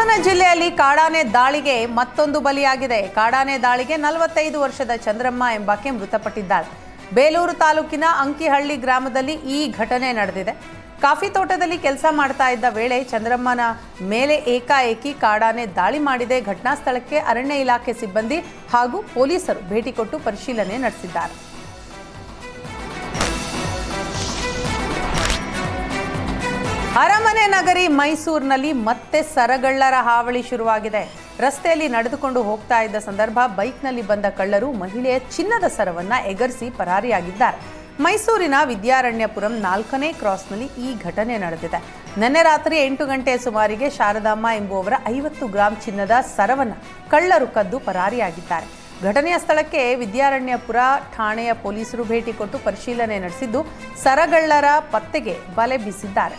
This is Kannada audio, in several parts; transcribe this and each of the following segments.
ಹಾಸನ ಜಿಲ್ಲೆಯಲ್ಲಿ ಕಾಡಾನೆ ದಾಳಿಗೆ ಮತ್ತೊಂದು ಬಲಿಯಾಗಿದೆ. ಕಾಡಾನೆ ದಾಳಿಗೆ 45 ವರ್ಷದ ಚಂದ್ರಮ್ಮ ಎಂಬಾಕೆ ಮೃತಪಟ್ಟಿದ್ದಾಳೆ. ಬೇಲೂರು ತಾಲೂಕಿನ ಅಂಕಿಹಳ್ಳಿ ಗ್ರಾಮದಲ್ಲಿ ಈ ಘಟನೆ ನಡೆದಿದೆ. ಕಾಫಿ ತೋಟದಲ್ಲಿ ಕೆಲಸ ಮಾಡ್ತಾ ಇದ್ದ ವೇಳೆ ಚಂದ್ರಮ್ಮನ ಮೇಲೆ ಏಕಾಏಕಿ ಕಾಡಾನೆ ದಾಳಿ ಮಾಡಿದೆ. ಘಟನಾ ಸ್ಥಳಕ್ಕೆ ಅರಣ್ಯ ಇಲಾಖೆ ಸಿಬ್ಬಂದಿ ಹಾಗೂ ಪೊಲೀಸರು ಭೇಟಿ ಕೊಟ್ಟು ಪರಿಶೀಲನೆ ನಡೆಸಿದ್ದಾರೆ. ಅರಮನೆ ನಗರಿ ಮೈಸೂರಿನಲ್ಲಿ ಮತ್ತೆ ಸರಗಳ್ಳರ ಹಾವಳಿ ಶುರುವಾಗಿದೆ. ರಸ್ತೆಯಲ್ಲಿ ನಡೆದುಕೊಂಡು ಹೋಗ್ತಾ ಇದ್ದ ಸಂದರ್ಭ ಬೈಕ್ನಲ್ಲಿ ಬಂದ ಕಳ್ಳರು ಮಹಿಳೆಯ ಚಿನ್ನದ ಸರವನ್ನ ಎಗರಿಸಿ ಪರಾರಿಯಾಗಿದ್ದಾರೆ. ಮೈಸೂರಿನ ವಿದ್ಯಾರಣ್ಯಪುರಂ 4ನೇ ಕ್ರಾಸ್ನಲ್ಲಿ ಈ ಘಟನೆ ನಡೆದಿದೆ. ನಿನ್ನೆ ರಾತ್ರಿ 8 ಗಂಟೆ ಸುಮಾರಿಗೆ ಶಾರದಮ್ಮ ಎಂಬುವವರ 50 ಗ್ರಾಂ ಚಿನ್ನದ ಸರವನ್ನ ಕಳ್ಳರು ಕದ್ದು ಪರಾರಿಯಾಗಿದ್ದಾರೆ. ಘಟನೆಯ ಸ್ಥಳಕ್ಕೆ ವಿದ್ಯಾರಣ್ಯಪುರ ಠಾಣೆಯ ಪೊಲೀಸರು ಭೇಟಿ ಕೊಟ್ಟು ಪರಿಶೀಲನೆ ನಡೆಸಿದ್ದು ಸರಗಳ್ಳರ ಪತ್ತೆಗೆ ಬಲೆ ಬೀಸಿದ್ದಾರೆ.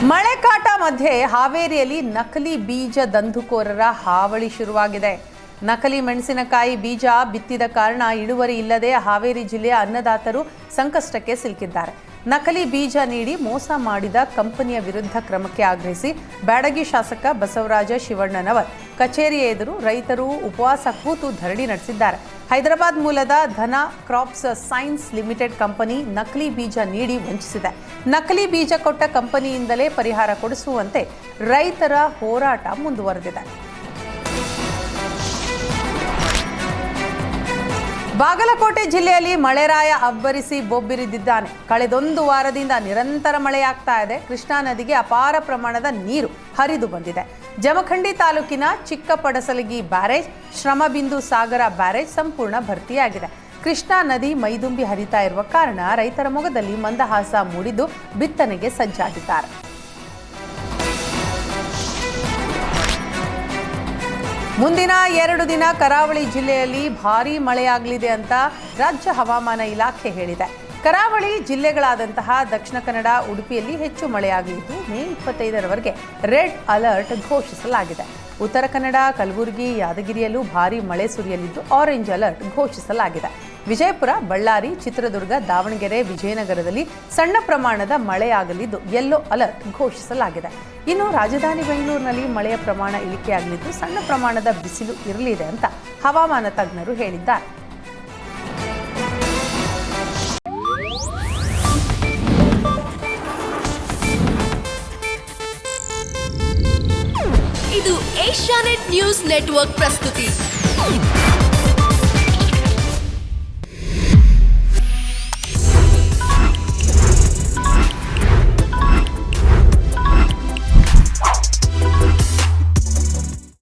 ಮಳೆಕಾಟ ಮಧ್ಯೆ ಹಾವೇರಿಯಲ್ಲಿ ನಕಲಿ ಬೀಜ ದಂಧುಕೋರರ ಹಾವಳಿ ಶುರುವಾಗಿದೆ. ನಕಲಿ ಮೆಣಸಿನಕಾಯಿ ಬೀಜ ಬಿತ್ತಿದ ಕಾರಣ ಇಳುವರಿ ಇಲ್ಲದೆ ಹಾವೇರಿ ಜಿಲ್ಲೆಯ ಅನ್ನದಾತರು ಸಂಕಷ್ಟಕ್ಕೆ ಸಿಲುಕಿದ್ದಾರೆ. ನಕಲಿ ಬೀಜ ನೀಡಿ ಮೋಸ ಮಾಡಿದ ಕಂಪನಿಯ ವಿರುದ್ಧ ಕ್ರಮಕ್ಕೆ ಆಗ್ರಹಿಸಿ ಬ್ಯಾಡಗಿ ಶಾಸಕ ಬಸವರಾಜ ಶಿವಣ್ಣನವರ್ ಕಚೇರಿ ಎದುರು ರೈತರು ಉಪವಾಸ ಕೂತು ಧರಣಿ ನಡೆಸಿದ್ದಾರೆ. ಹೈದರಾಬಾದ್ ಮೂಲದ ಧನ ಕ್ರಾಪ್ಸ್ ಸೈನ್ಸ್ ಲಿಮಿಟೆಡ್ ಕಂಪನಿ ನಕಲಿ ಬೀಜ ನೀಡಿ ವಂಚಿಸಿದೆ. ನಕಲಿ ಬೀಜ ಕೊಟ್ಟ ಕಂಪನಿಯಿಂದಲೇ ಪರಿಹಾರ ಕೊಡಿಸುವಂತೆ ರೈತರ ಹೋರಾಟ ಮುಂದುವರೆದಿದೆ. ಬಾಗಲಕೋಟೆ ಜಿಲ್ಲೆಯಲ್ಲಿ ಮಳೆರಾಯ ಅಬ್ಬರಿಸಿ ಬೊಬ್ಬಿರಿದಿದ್ದಾನೆ. ಕಳೆದೊಂದು ವಾರದಿಂದ ನಿರಂತರ ಮಳೆಯಾಗ್ತಾ ಇದೆ. ಕೃಷ್ಣಾ ನದಿಗೆ ಅಪಾರ ಪ್ರಮಾಣದ ನೀರು ಹರಿದು ಬಂದಿದೆ. ಜಮಖಂಡಿ ತಾಲೂಕಿನ ಚಿಕ್ಕಪಡಸಲಗಿ ಬ್ಯಾರೇಜ್, ಶ್ರಮಬಿಂದು ಸಾಗರ ಬ್ಯಾರೇಜ್ ಸಂಪೂರ್ಣ ಭರ್ತಿಯಾಗಿದೆ. ಕೃಷ್ಣಾ ನದಿ ಮೈದುಂಬಿ ಹರಿತಾ ಇರುವ ಕಾರಣ ರೈತರ ಮೊಗದಲ್ಲಿ ಮಂದಹಾಸ ಮೂಡಿದ್ದು ಬಿತ್ತನೆಗೆ ಸಜ್ಜಾಗಿದ್ದಾರೆ. ಮುಂದಿನ 2 ದಿನ ಕರಾವಳಿ ಜಿಲ್ಲೆಯಲ್ಲಿ ಭಾರೀ ಮಳೆಯಾಗಲಿದೆ ಅಂತ ರಾಜ್ಯ ಹವಾಮಾನ ಇಲಾಖೆ ಹೇಳಿದೆ. ಕರಾವಳಿ ಜಿಲ್ಲೆಗಳಾದಂತಹ ದಕ್ಷಿಣ ಕನ್ನಡ, ಉಡುಪಿಯಲ್ಲಿ ಹೆಚ್ಚು ಮಳೆಯಾಗಲಿದ್ದು ಮೇ 25ರವರೆಗೆ ರೆಡ್ ಅಲರ್ಟ್ ಘೋಷಿಸಲಾಗಿದೆ. ಉತ್ತರ ಕನ್ನಡ, ಕಲಬುರಗಿ, ಯಾದಗಿರಿಯಲ್ಲೂ ಭಾರೀ ಮಳೆ ಸುರಿಯಲಿದ್ದು ಆರೆಂಜ್ ಅಲರ್ಟ್ ಘೋಷಿಸಲಾಗಿದೆ. ವಿಜಯಪುರ, ಬಳ್ಳಾರಿ, ಚಿತ್ರದುರ್ಗ, ದಾವಣಗೆರೆ, ವಿಜಯನಗರದಲ್ಲಿ ಸಣ್ಣ ಪ್ರಮಾಣದ ಮಳೆಯಾಗಲಿದ್ದು ಯೆಲ್ಲೋ ಅಲರ್ಟ್ ಘೋಷಿಸಲಾಗಿದೆ. ಇನ್ನು ರಾಜಧಾನಿ ಬೆಂಗಳೂರಿನಲ್ಲಿ ಮಳೆಯ ಪ್ರಮಾಣ ಇಳಿಕೆಯಾಗಲಿದ್ದು ಸಣ್ಣ ಪ್ರಮಾಣದ ಬಿಸಿಲು ಇರಲಿದೆ ಅಂತ ಹವಾಮಾನ ತಜ್ಞರು ಹೇಳಿದ್ದಾರೆ. ಇದು ಏಷ್ಯಾನೆಟ್ ನ್ಯೂಸ್ ನೆಟ್ವರ್ಕ್ ಪ್ರಸ್ತುತಿ.